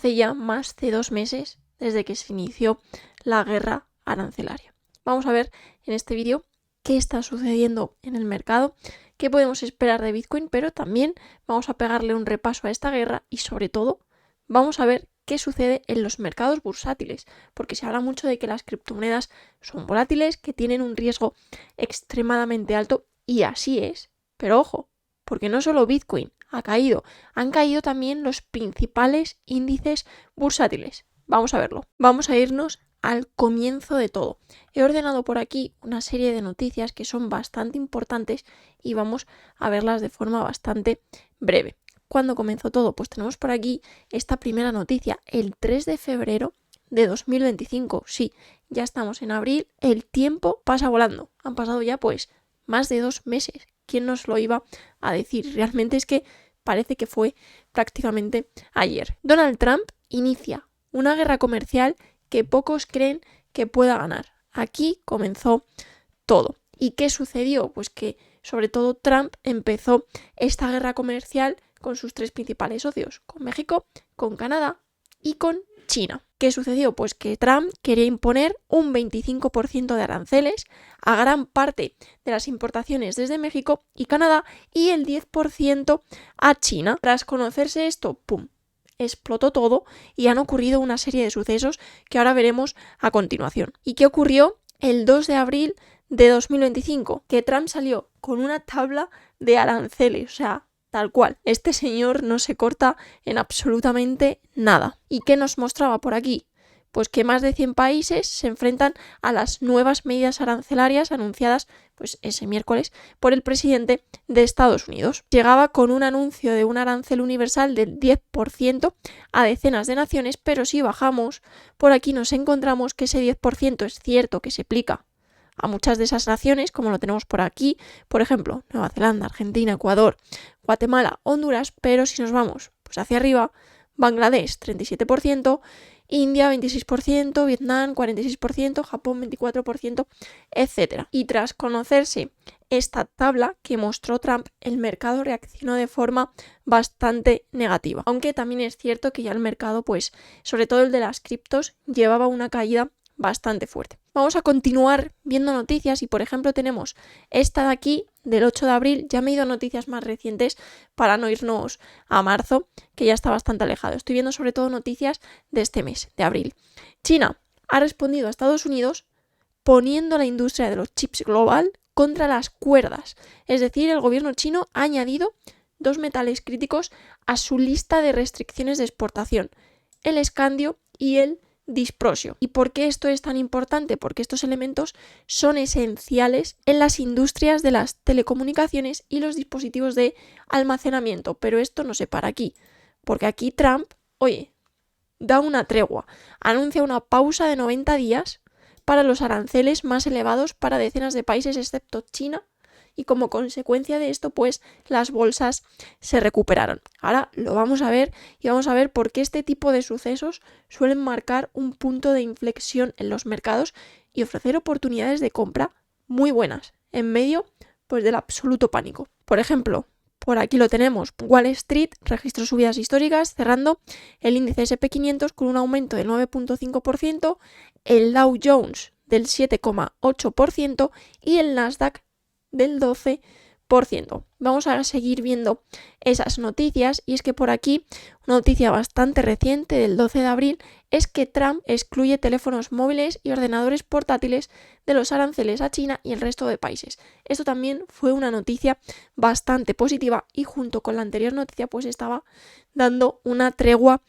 hace ya más de 2 meses desde que se inició la guerra arancelaria. Vamos a ver en este vídeo qué está sucediendo en el mercado, qué podemos esperar de Bitcoin, pero también vamos a pegarle un repaso a esta guerra y sobre todo vamos a ver qué sucede en los mercados bursátiles, porque se habla mucho de que las criptomonedas son volátiles, que tienen un riesgo extremadamente alto y así es, pero ojo, porque no solo Bitcoin ha caído, han caído también los principales índices bursátiles. Vamos a verlo. Vamos a irnos al comienzo de todo. He ordenado por aquí una serie de noticias que son bastante importantes y vamos a verlas de forma bastante breve. ¿Cuándo comenzó todo? Pues tenemos por aquí esta primera noticia, el 3 de febrero de 2025. Sí, ya estamos en abril, el tiempo pasa volando. Han pasado ya pues más de 2 meses. ¿Quién nos lo iba a decir? Realmente es que parece que fue prácticamente ayer. Donald Trump inicia una guerra comercial que pocos creen que pueda ganar. Aquí comenzó todo. ¿Y qué sucedió? Pues que sobre todo Trump empezó esta guerra comercial con sus 3 principales socios, con México, con Canadá y con China. ¿Qué sucedió? Pues que Trump quería imponer un 25% de aranceles a gran parte de las importaciones desde México y Canadá y el 10% a China. Tras conocerse esto, ¡pum!, explotó todo y han ocurrido una serie de sucesos que ahora veremos a continuación. ¿Y qué ocurrió el 2 de abril de 2025? Que Trump salió con una tabla de aranceles, o sea, tal cual. Este señor no se corta en absolutamente nada. ¿Y qué nos mostraba por aquí? Pues que más de 100 países se enfrentan a las nuevas medidas arancelarias anunciadas pues ese miércoles por el presidente de Estados Unidos. Llegaba con un anuncio de un arancel universal del 10% a decenas de naciones, pero si bajamos por aquí nos encontramos que ese 10% es cierto que se aplica a muchas de esas naciones, como lo tenemos por aquí, por ejemplo, Nueva Zelanda, Argentina, Ecuador, Guatemala, Honduras, pero si nos vamos pues hacia arriba, Bangladesh 37%, India 26%, Vietnam 46%, Japón 24%, etc. Y tras conocerse esta tabla que mostró Trump, el mercado reaccionó de forma bastante negativa. Aunque también es cierto que ya el mercado, pues sobre todo el de las criptos, llevaba una caída bastante fuerte. Vamos a continuar viendo noticias y por ejemplo tenemos esta de aquí del 8 de abril, ya me he ido a noticias más recientes para no irnos a marzo, que ya está bastante alejado. Estoy viendo sobre todo noticias de este mes, de abril. China ha respondido a Estados Unidos poniendo la industria de los chips global contra las cuerdas. Es decir, el gobierno chino ha añadido 2 metales críticos a su lista de restricciones de exportación, el escandio y el disprosio. ¿Y por qué esto es tan importante? Porque estos elementos son esenciales en las industrias de las telecomunicaciones y los dispositivos de almacenamiento. Pero esto no se para aquí, porque aquí Trump, oye, da una tregua, anuncia una pausa de 90 días para los aranceles más elevados para decenas de países excepto China, y como consecuencia de esto pues las bolsas se recuperaron. Ahora lo vamos a ver y vamos a ver por qué este tipo de sucesos suelen marcar un punto de inflexión en los mercados y ofrecer oportunidades de compra muy buenas en medio pues del absoluto pánico. Por ejemplo, por aquí lo tenemos, Wall Street registró subidas históricas cerrando el índice SP500 con un aumento del 9.5%, el Dow Jones del 7.8% y el Nasdaq del 12%. Vamos a seguir viendo esas noticias y es que por aquí una noticia bastante reciente del 12 de abril es que Trump excluye teléfonos móviles y ordenadores portátiles de los aranceles a China y el resto de países. Esto también fue una noticia bastante positiva y junto con la anterior noticia pues estaba dando una tregua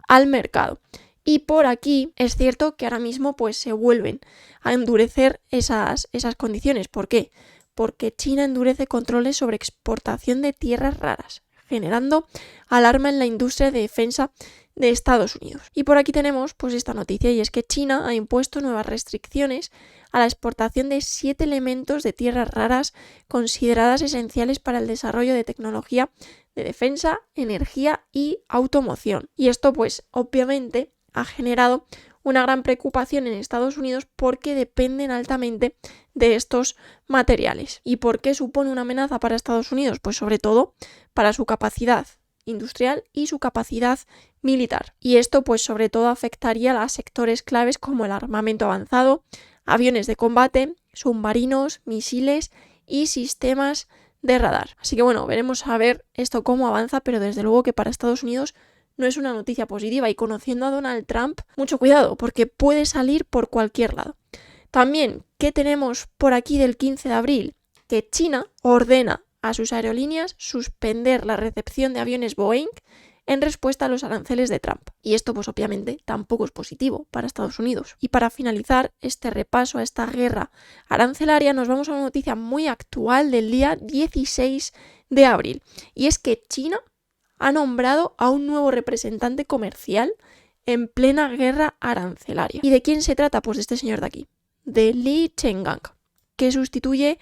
al mercado. Y por aquí es cierto que ahora mismo pues se vuelven a endurecer esas condiciones. ¿Por qué? Porque China endurece controles sobre exportación de tierras raras, generando alarma en la industria de defensa de Estados Unidos. Y por aquí tenemos pues esta noticia y es que China ha impuesto nuevas restricciones a la exportación de 7 elementos de tierras raras consideradas esenciales para el desarrollo de tecnología de defensa, energía y automoción. Y esto pues obviamente ha generado una gran preocupación en Estados Unidos porque dependen altamente de estos materiales. ¿Y por qué supone una amenaza para Estados Unidos? Pues sobre todo para su capacidad industrial y su capacidad militar. Y esto pues sobre todo afectaría a sectores claves como el armamento avanzado, aviones de combate, submarinos, misiles y sistemas de radar. Así que bueno, veremos a ver esto cómo avanza, pero desde luego que para Estados Unidos no es una noticia positiva y conociendo a Donald Trump, mucho cuidado porque puede salir por cualquier lado. También, ¿qué tenemos por aquí del 15 de abril? Que China ordena a sus aerolíneas suspender la recepción de aviones Boeing en respuesta a los aranceles de Trump. Y esto pues obviamente tampoco es positivo para Estados Unidos. Y para finalizar este repaso a esta guerra arancelaria nos vamos a una noticia muy actual del día 16 de abril. Y es que China ha nombrado a un nuevo representante comercial en plena guerra arancelaria. ¿Y de quién se trata? Pues de este señor de aquí, de Li Chenggang, que sustituye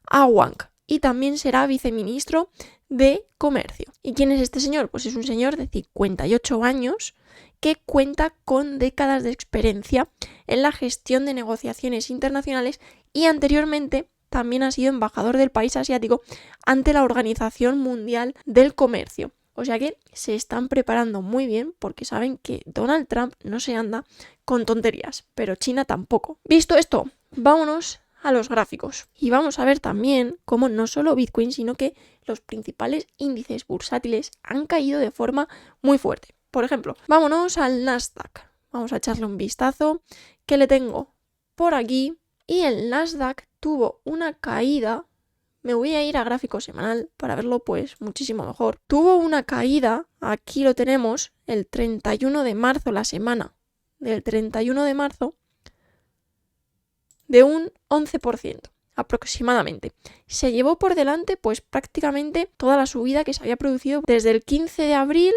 a Wang y también será viceministro de Comercio. ¿Y quién es este señor? Pues es un señor de 58 años que cuenta con décadas de experiencia en la gestión de negociaciones internacionales y anteriormente también ha sido embajador del país asiático ante la Organización Mundial del Comercio. O sea que se están preparando muy bien porque saben que Donald Trump no se anda con tonterías, pero China tampoco. Visto esto, vámonos a los gráficos. Y vamos a ver también cómo no solo Bitcoin, sino que los principales índices bursátiles han caído de forma muy fuerte. Por ejemplo, vámonos al Nasdaq. Vamos a echarle un vistazo que le tengo por aquí. Y el Nasdaq tuvo una caída. Me voy a ir a gráfico semanal para verlo pues muchísimo mejor. Tuvo una caída, aquí lo tenemos, el 31 de marzo, la semana del 31 de marzo, de un 11% aproximadamente. Se llevó por delante pues prácticamente toda la subida que se había producido desde el 15 de abril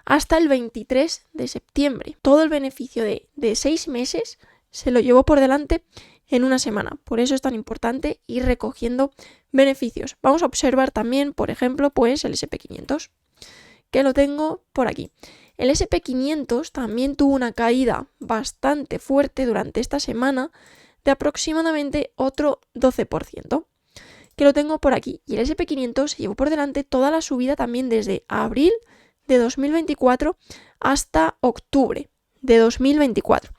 hasta el 23 de septiembre. Todo el beneficio de 6 meses se lo llevó por delante en una semana. Por eso es tan importante ir recogiendo beneficios. Vamos a observar también, por ejemplo, pues el SP500, que lo tengo por aquí. El SP500 también tuvo una caída bastante fuerte durante esta semana de aproximadamente otro 12%, que lo tengo por aquí. Y el SP500 se llevó por delante toda la subida también desde abril de 2024 hasta octubre de 2024.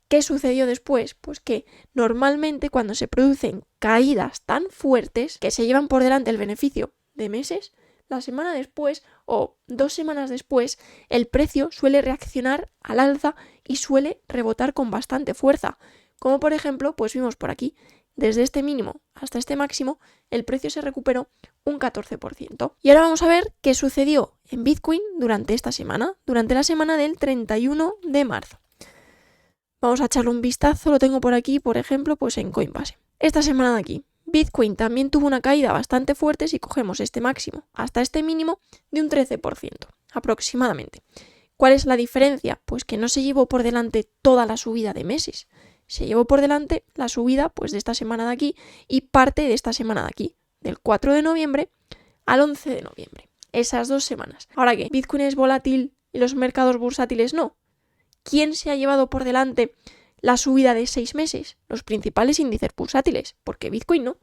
¿Qué sucedió después? Pues que normalmente cuando se producen caídas tan fuertes que se llevan por delante el beneficio de meses, la semana después o 2 semanas después el precio suele reaccionar al alza y suele rebotar con bastante fuerza. Como por ejemplo, pues vimos por aquí, desde este mínimo hasta este máximo, el precio se recuperó un 14%. Y ahora vamos a ver qué sucedió en Bitcoin durante esta semana, durante la semana del 31 de marzo. Vamos a echarle un vistazo, lo tengo por aquí, por ejemplo, pues en Coinbase. Esta semana de aquí, Bitcoin también tuvo una caída bastante fuerte si cogemos este máximo hasta este mínimo de un 13% aproximadamente. ¿Cuál es la diferencia? Pues que no se llevó por delante toda la subida de meses. Se llevó por delante la subida pues de esta semana de aquí y parte de esta semana de aquí, del 4 de noviembre al 11 de noviembre. Esas 2 semanas. Ahora que Bitcoin es volátil y los mercados bursátiles no. ¿Quién se ha llevado por delante la subida de 6 meses? Los principales índices bursátiles, porque Bitcoin no.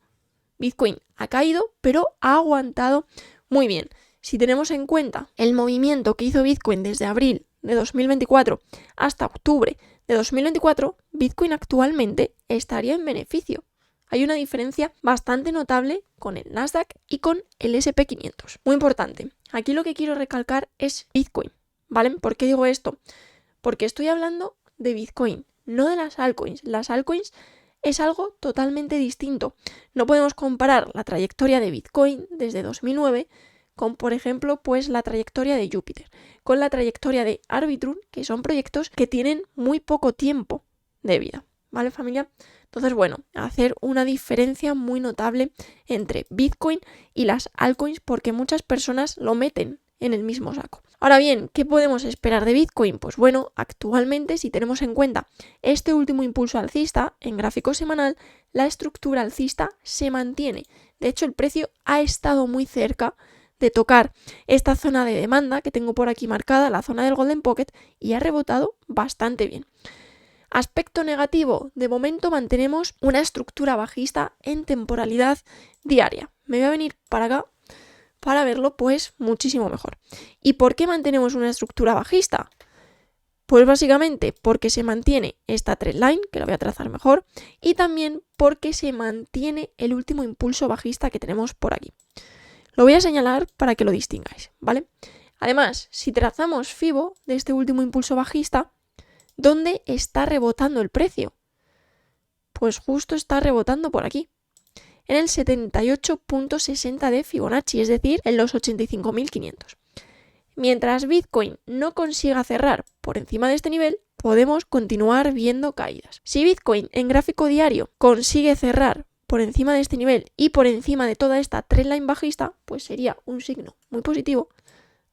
Bitcoin ha caído, pero ha aguantado muy bien. Si tenemos en cuenta el movimiento que hizo Bitcoin desde abril de 2024 hasta octubre de 2024, Bitcoin actualmente estaría en beneficio. Hay una diferencia bastante notable con el Nasdaq y con el SP500. Muy importante, aquí lo que quiero recalcar es Bitcoin, ¿vale? ¿Por qué digo esto? Porque estoy hablando de Bitcoin, no de las altcoins. Las altcoins es algo totalmente distinto. No podemos comparar la trayectoria de Bitcoin desde 2009 con, por ejemplo, pues la trayectoria de Jupiter, con la trayectoria de Arbitrum, que son proyectos que tienen muy poco tiempo de vida, ¿vale, familia? Entonces, bueno, hacer una diferencia muy notable entre Bitcoin y las altcoins porque muchas personas lo meten en el mismo saco. Ahora bien, ¿qué podemos esperar de Bitcoin? Pues bueno, actualmente, si tenemos en cuenta este último impulso alcista en gráfico semanal, la estructura alcista se mantiene. De hecho, el precio ha estado muy cerca de tocar esta zona de demanda que tengo por aquí marcada, la zona del Golden Pocket, y ha rebotado bastante bien. Aspecto negativo, de momento mantenemos una estructura bajista en temporalidad diaria. Me voy a venir para acá para verlo pues muchísimo mejor. ¿Y por qué mantenemos una estructura bajista? Pues básicamente porque se mantiene esta trendline, que la voy a trazar mejor, y también porque se mantiene el último impulso bajista que tenemos por aquí. Lo voy a señalar para que lo distingáis, ¿vale? Además, si trazamos Fibo de este último impulso bajista, ¿dónde está rebotando el precio? Pues justo está rebotando por aquí, en el 78.60 de Fibonacci, es decir, en los 85.500. Mientras Bitcoin no consiga cerrar por encima de este nivel, podemos continuar viendo caídas. Si Bitcoin en gráfico diario consigue cerrar por encima de este nivel y por encima de toda esta trendline bajista, pues sería un signo muy positivo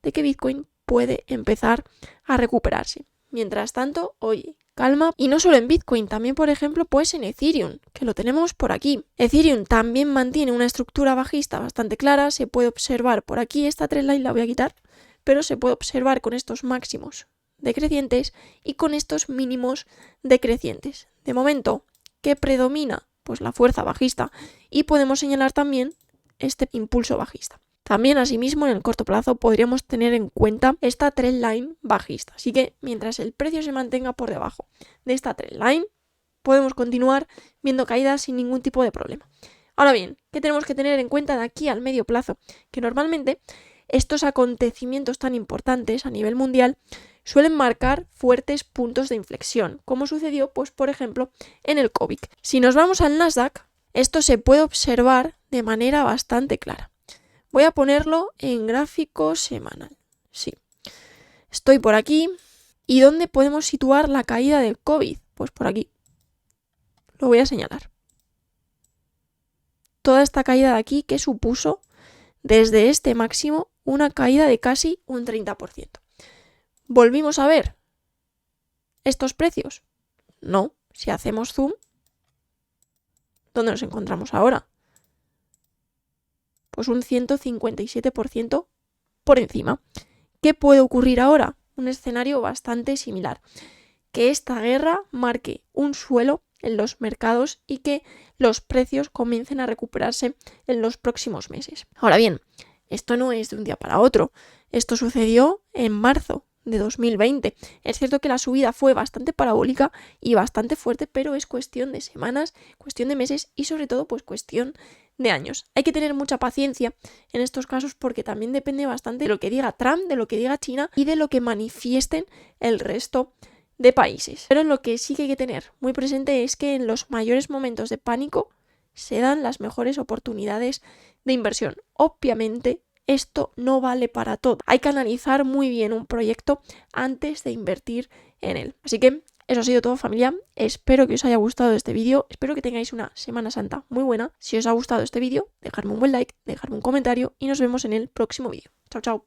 de que Bitcoin puede empezar a recuperarse. Mientras tanto, oye, calma. Y no solo en Bitcoin, también por ejemplo pues en Ethereum, que lo tenemos por aquí. Ethereum también mantiene una estructura bajista bastante clara, se puede observar por aquí, esta trendline la voy a quitar, pero se puede observar con estos máximos decrecientes y con estos mínimos decrecientes. De momento, ¿qué predomina? Pues la fuerza bajista, y podemos señalar también este impulso bajista. También, asimismo, en el corto plazo podríamos tener en cuenta esta trendline bajista. Así que mientras el precio se mantenga por debajo de esta trendline, podemos continuar viendo caídas sin ningún tipo de problema. Ahora bien, ¿qué tenemos que tener en cuenta de aquí al medio plazo? Que normalmente estos acontecimientos tan importantes a nivel mundial suelen marcar fuertes puntos de inflexión, como sucedió, pues, por ejemplo, en el COVID. Si nos vamos al Nasdaq, esto se puede observar de manera bastante clara. Voy a ponerlo en gráfico semanal. Sí. Estoy por aquí. ¿Y dónde podemos situar la caída del COVID? Pues por aquí. Lo voy a señalar. Toda esta caída de aquí que supuso desde este máximo una caída de casi un 30%. ¿Volvimos a ver estos precios? No. Si hacemos zoom, ¿dónde nos encontramos ahora? Pues un 157% por encima. ¿Qué puede ocurrir ahora? Un escenario bastante similar. Que esta guerra marque un suelo en los mercados y que los precios comiencen a recuperarse en los próximos meses. Ahora bien, esto no es de un día para otro. Esto sucedió en marzo de 2020. Es cierto que la subida fue bastante parabólica y bastante fuerte, pero es cuestión de semanas, cuestión de meses y sobre todo pues cuestión de años. Hay que tener mucha paciencia en estos casos porque también depende bastante de lo que diga Trump, de lo que diga China y de lo que manifiesten el resto de países. Pero lo que sí que hay que tener muy presente es que en los mayores momentos de pánico se dan las mejores oportunidades de inversión. Obviamente, esto no vale para todo. Hay que analizar muy bien un proyecto antes de invertir en él. Así que eso ha sido todo, familia. Espero que os haya gustado este vídeo. Espero que tengáis una Semana Santa muy buena. Si os ha gustado este vídeo, dejadme un buen like, dejadme un comentario y nos vemos en el próximo vídeo. Chao, chao.